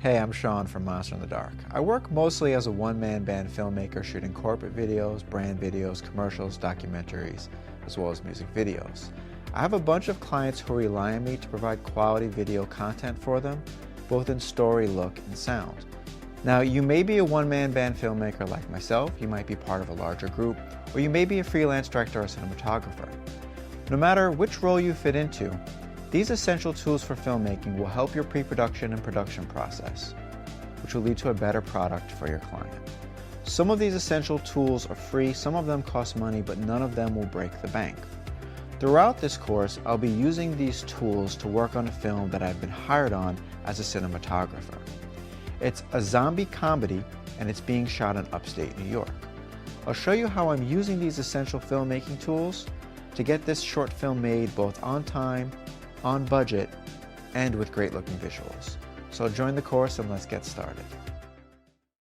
Hey, I'm Sean from Monster in the Dark. I work mostly as a one-man band filmmaker shooting corporate videos, brand videos, commercials, documentaries, as well as music videos. I have a bunch of clients who rely on me to provide quality video content for them, both in story, look, and sound. Now, you may be a one-man band filmmaker like myself, you might be part of a larger group, or you may be a freelance director or cinematographer. No matter which role you fit into, these essential tools for filmmaking will help your pre-production and production process, which will lead to a better product for your client. Some of these essential tools are free, some of them cost money, but none of them will break the bank. Throughout this course, I'll be using these tools to work on a film that I've been hired on as a cinematographer. It's a zombie comedy, and it's being shot in upstate New York. I'll show you how I'm using these essential filmmaking tools to get this short film made both on time, on budget, and with great looking visuals. So join the course and let's get started.